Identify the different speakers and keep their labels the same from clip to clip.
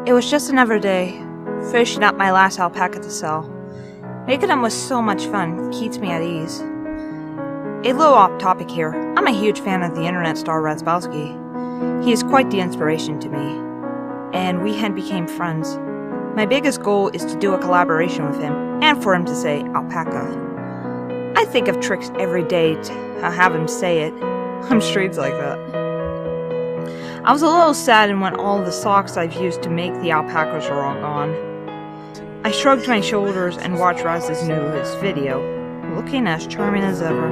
Speaker 1: It was just another day, finishing up my last alpaca to sell. Making them was so much fun, keeps me at ease. A little off topic here, I'm a huge fan of the internet star Razzbowski. He is quite the inspiration to me, and we had became friends. My biggest goal is to do a collaboration with him, and for him to say alpaca. I think of tricks every day to have him say it. I'm streets like that. I was a little saddened when all the socks I've used to make the alpacas are all gone. I shrugged my shoulders and watched Razz's newest video, looking as charming as ever.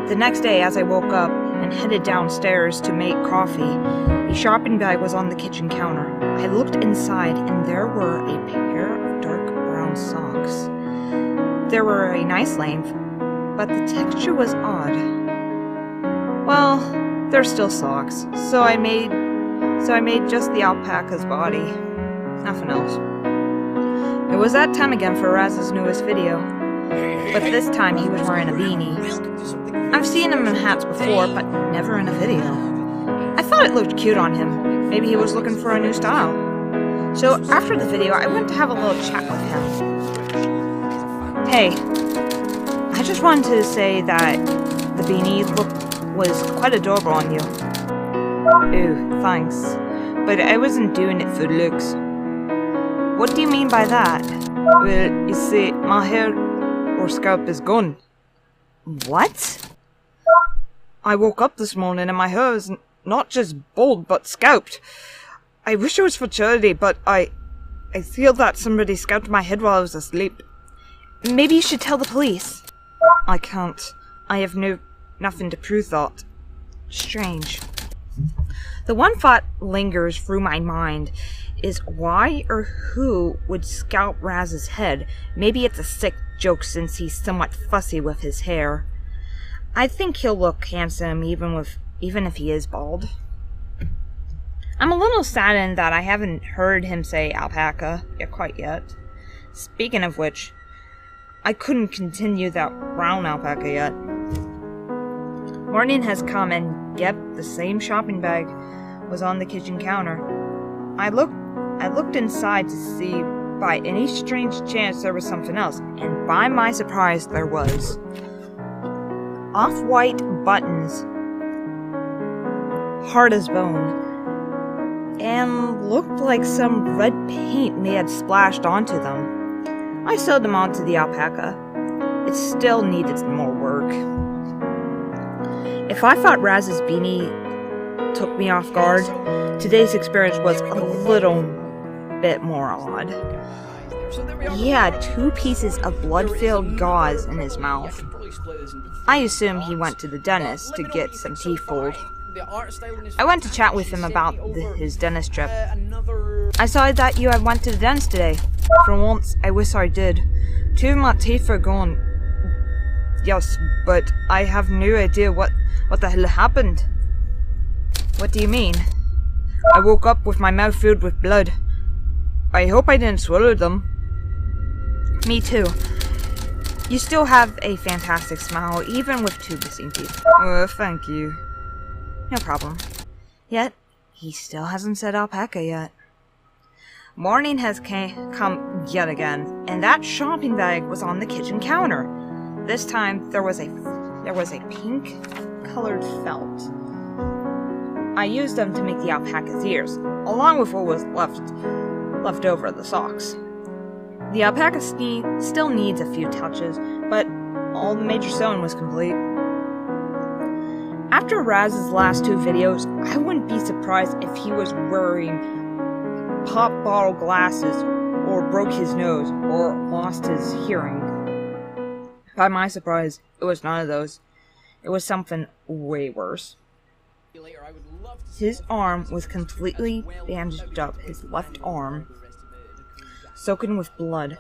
Speaker 1: The next day, as I woke up and headed downstairs to make coffee, a shopping bag was on the kitchen counter. I looked inside and there were a pair of dark brown socks. They were a nice length, but the texture was odd. Well, they're still socks, so I made just the alpaca's body. Nothing else. It was that time again for Razz's newest video, but this time he was wearing a beanie. I've seen him in hats before, but never in a video. I thought it looked cute on him. Maybe he was looking for a new style. So after the video, I went to have a little chat with him. Hey, I just wanted to say that the beanie was quite adorable on you. Ooh, thanks. But I wasn't doing it for looks. What do you mean by that? Well, you see, my hair or scalp is gone. What? I woke up this morning and my hair is not just bald, but scalped. I wish it was for charity, but I feel that somebody scalped my head while I was asleep. Maybe you should tell the police. I can't. I have nothing to prove that. Strange. The one thought lingers through my mind is why or who would scalp Razz's head. Maybe it's a sick joke since he's somewhat fussy with his hair. I think he'll look handsome even if he is bald. I'm a little saddened that I haven't heard him say alpaca quite yet. Speaking of which, I couldn't continue that brown alpaca yet. Morning has come and yep, the same shopping bag was on the kitchen counter. I looked inside to see by any strange chance there was something else, and by my surprise there was. Off-white buttons, hard as bone, and looked like some red paint may have splashed onto them. I sewed them onto the alpaca. It still needed more work. If I thought Razz's beanie took me off guard, today's experience was a little bit more odd. He had 2 pieces of blood-filled gauze in his mouth. I assume he went to the dentist to get some teeth pulled. I went to chat with him about his dentist trip. I saw that you had went to the dentist today. For once, I wish I did. 2 of my teeth are gone. Yes, but I have no idea what the hell happened. What do you mean? I woke up with my mouth filled with blood. I hope I didn't swallow them. Me too. You still have a fantastic smile, even with 2 missing teeth. Oh, thank you. No problem. Yet, he still hasn't said alpaca yet. Morning has come yet again, and that shopping bag was on the kitchen counter. This time, there was a pink-colored felt. I used them to make the alpaca's ears, along with what was left over of the socks. The alpaca still needs a few touches, but all the major sewing was complete. After Razz's last 2 videos, I wouldn't be surprised if he was wearing pop bottle glasses, or broke his nose, or lost his hearing. By my surprise, it was none of those. It was something way worse. His arm was completely bandaged up, his left arm, soaking with blood.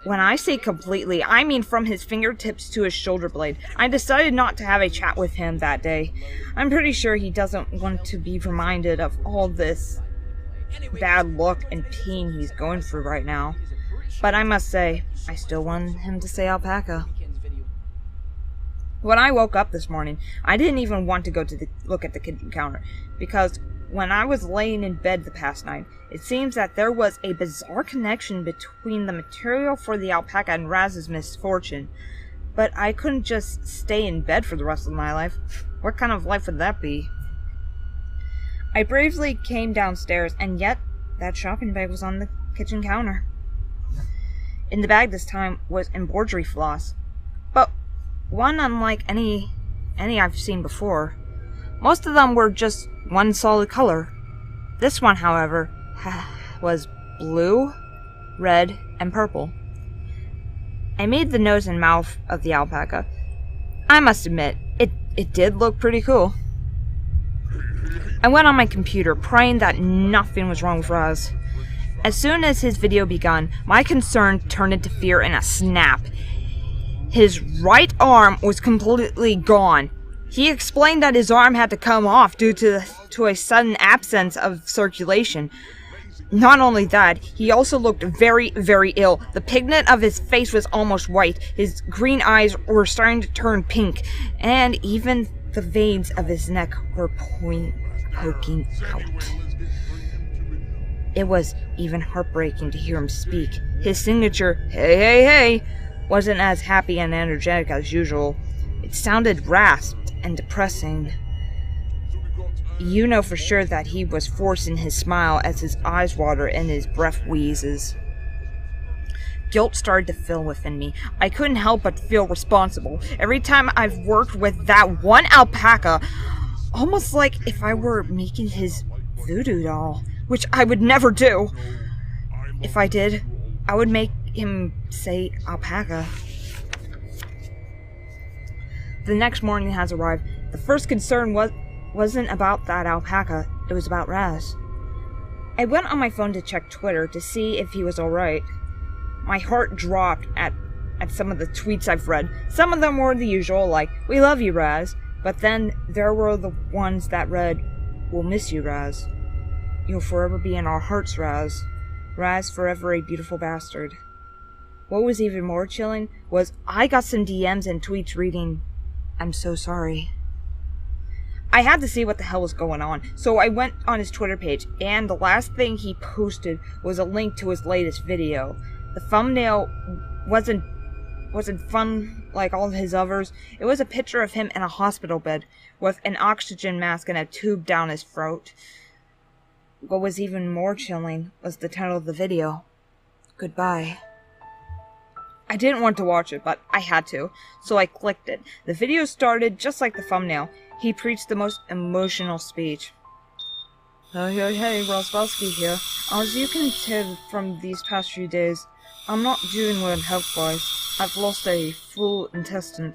Speaker 1: When I say completely, I mean from his fingertips to his shoulder blade. I decided not to have a chat with him that day. I'm pretty sure he doesn't want to be reminded of all this bad luck and pain he's going through right now. But I must say, I still want him to say alpaca. When I woke up this morning, I didn't even want to go to look at the kitchen counter, because when I was laying in bed the past night, it seems that there was a bizarre connection between the material for the alpaca and Razz's misfortune. But I couldn't just stay in bed for the rest of my life. What kind of life would that be? I bravely came downstairs, and yet that shopping bag was on the kitchen counter. In the bag this time was embroidery floss, but one unlike any I've seen before. Most of them were just one solid color. This one, however, was blue, red, and purple. I made the nose and mouth of the alpaca. I must admit, it did look pretty cool. I went on my computer, praying that nothing was wrong with Razz. As soon as his video begun, my concern turned into fear in a snap. His right arm was completely gone. He explained that his arm had to come off due to a sudden absence of circulation. Not only that, he also looked very, very ill. The pigment of his face was almost white, his green eyes were starting to turn pink, and even the veins of his neck were poking out. It was even heartbreaking to hear him speak. His signature, "Hey, hey, hey," wasn't as happy and energetic as usual. It sounded rasped and depressing. You know for sure that he was forcing his smile as his eyes water and his breath wheezes. Guilt started to fill within me. I couldn't help but feel responsible. Every time I've worked with that one alpaca, almost like if I were making his voodoo doll, which I would never do. If I did, I would make him say alpaca. The next morning has arrived. The first concern wasn't about that alpaca, it was about Razz. I went on my phone to check Twitter to see if he was alright. My heart dropped at some of the tweets I've read. Some of them were the usual, like, "We love you, Razz," but then there were the ones that read, "We'll miss you, Razz. You'll forever be in our hearts, Razz. Razz, forever a beautiful bastard." What was even more chilling was I got some DMs and tweets reading, "I'm so sorry." I had to see what the hell was going on, so I went on his Twitter page, and the last thing he posted was a link to his latest video. The thumbnail wasn't fun like all of his others. It was a picture of him in a hospital bed with an oxygen mask and a tube down his throat. What was even more chilling was the title of the video, "Goodbye." I didn't want to watch it, but I had to, so I clicked it. The video started just like the thumbnail. He preached the most emotional speech. Hey, Razzbowski here. As you can tell from these past few days, I'm not doing well health-wise. I've lost a full intestine.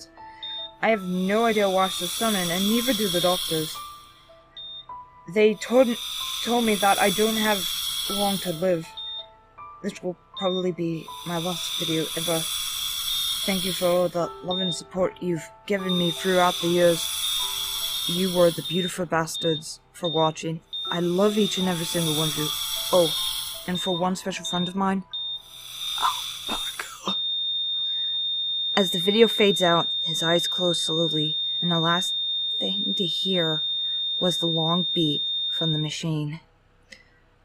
Speaker 1: I have no idea what's the sun in, and neither do the doctors. They told me that I don't have long to live. This will probably be my last video ever. Thank you for all the love and support you've given me throughout the years. You were the beautiful bastards for watching. I love each and every single one of you. Oh, and for one special friend of mine, alpaca. As the video fades out, his eyes close slowly, and the last thing to hear was the long beat from the machine.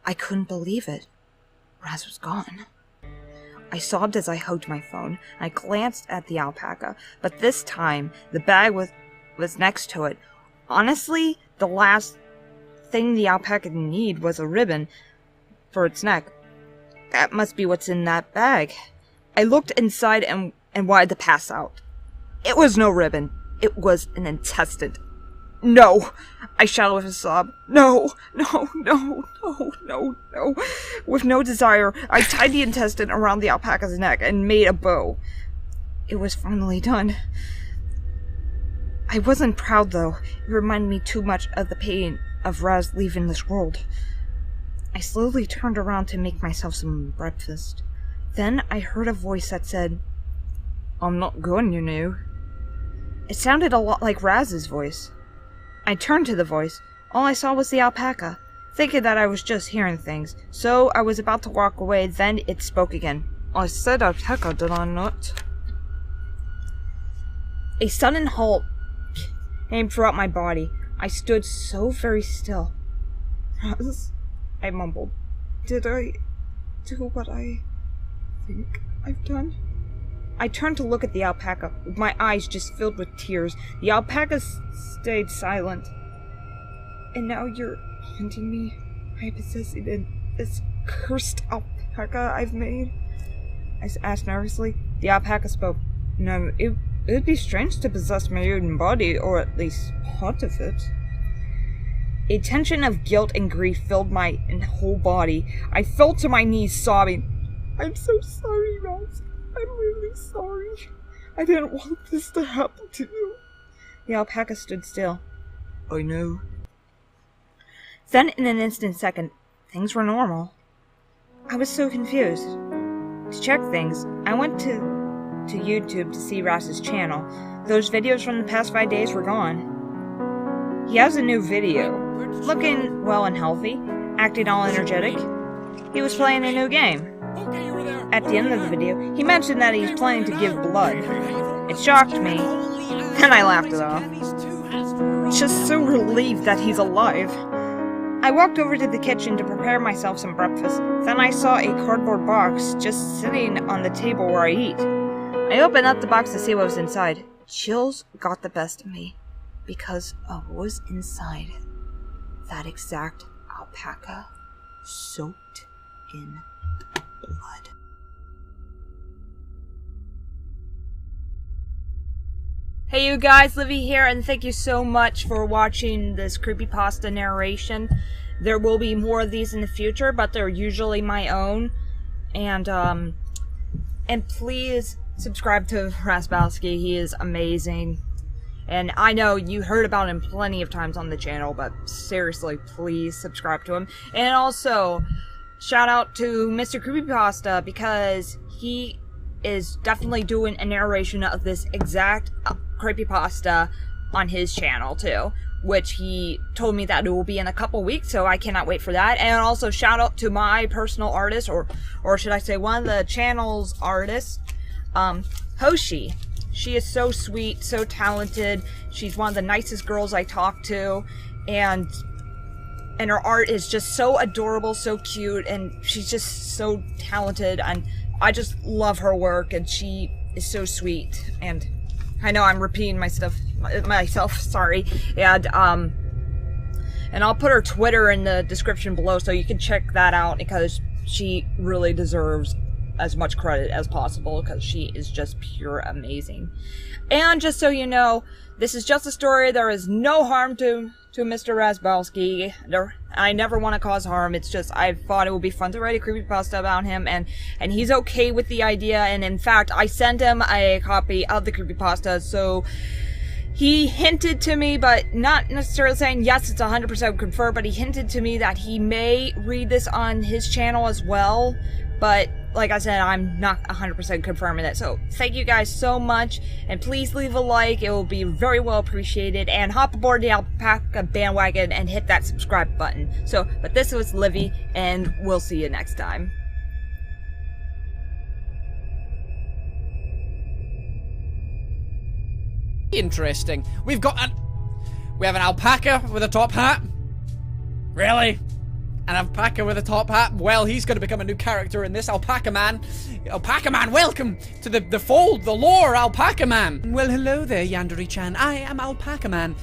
Speaker 1: I couldn't believe it. Razz was gone. I sobbed as I hugged my phone. I glanced at the alpaca, but this time the bag was next to it. Honestly, the last thing the alpaca needed was a ribbon for its neck. That must be what's in that bag. I looked inside and wanted to pass out. It was no ribbon. It was an intestine. No! I shouted with a sob. No! No! No! No! No! No! With no desire, I tied the intestine around the alpaca's neck and made a bow. It was finally done. I wasn't proud, though. It reminded me too much of the pain of Razz leaving this world. I slowly turned around to make myself some breakfast. Then I heard a voice that said, "I'm not going, you know." It sounded a lot like Razz's voice. I turned to the voice. All I saw was the alpaca, thinking that I was just hearing things, so I was about to walk away, then it spoke again. "I said alpaca, did I not?" A sudden halt came throughout my body. I stood so very still. Razz, I mumbled. Did I do what I think I've done? I turned to look at the alpaca, with my eyes just filled with tears. The alpaca stayed silent. And now you're hunting me by possessing this cursed alpaca I've made? I asked nervously. The alpaca spoke. No, it would be strange to possess my own body, or at least part of it. A tension of guilt and grief filled my whole body. I fell to my knees, sobbing. I'm so sorry, Razz. I'm really sorry. I didn't want this to happen to you. The alpaca stood still. I know. Then, in an instant second, things were normal. I was so confused. To check things, I went to YouTube to see Razz's channel. Those videos from the past 5 days were gone. He has a new video. Looking well and healthy, acting all energetic. He was playing a new game. At the end of the video, he mentioned that he's planning to give blood. It shocked me, and I laughed it off. Just so relieved that he's alive. I walked over to the kitchen to prepare myself some breakfast. Then I saw a cardboard box just sitting on the table where I eat. I opened up the box to see what was inside. Chills got the best of me, because of what was inside. That exact alpaca soaked in blood. Hey you guys, Livy here, and thank you so much for watching this creepypasta narration. There will be more of these in the future, but they're usually my own. And please subscribe to Razzbowski. He is amazing. And I know you heard about him plenty of times on the channel, but seriously, please subscribe to him. And also, shout out to Mr. Creepypasta, because he is definitely doing a narration of this exact creepypasta on his channel too, which he told me that it will be in a couple weeks, so I cannot wait for that. And also shout out to my personal artist, or should I say one of the channel's artists, Hoshi. She is so sweet, so talented. She's one of the nicest girls I talk to, and her art is just so adorable, so cute, and she's just so talented, and I just love her work, and she is so sweet. And I know I'm repeating myself, sorry. And I'll put her Twitter in the description below so you can check that out, because she really deserves as much credit as possible, because she is just pure amazing. And just so you know, this is just a story. There is no harm to Mr. Razzbowski. I never want to cause harm. It's just I thought it would be fun to write a creepypasta about him, and he's okay with the idea. And in fact, I sent him a copy of the creepypasta, so he hinted to me, but not necessarily saying yes, it's 100% confirmed, but he hinted to me that he may read this on his channel as well. But like I said, I'm not 100% confirming it. So thank you guys so much, and please leave a like. It will be very well appreciated, and hop aboard the alpaca bandwagon and hit that subscribe button. But this was Livy, and we'll see you next time.
Speaker 2: Interesting. We have an alpaca with a top hat. Really? An alpaca with a top hat? Well, he's going to become a new character in this. Alpaca Man. Alpaca Man, welcome to the fold, the lore, Alpaca Man. Well, hello there, Yandere-chan. I am Alpaca Man.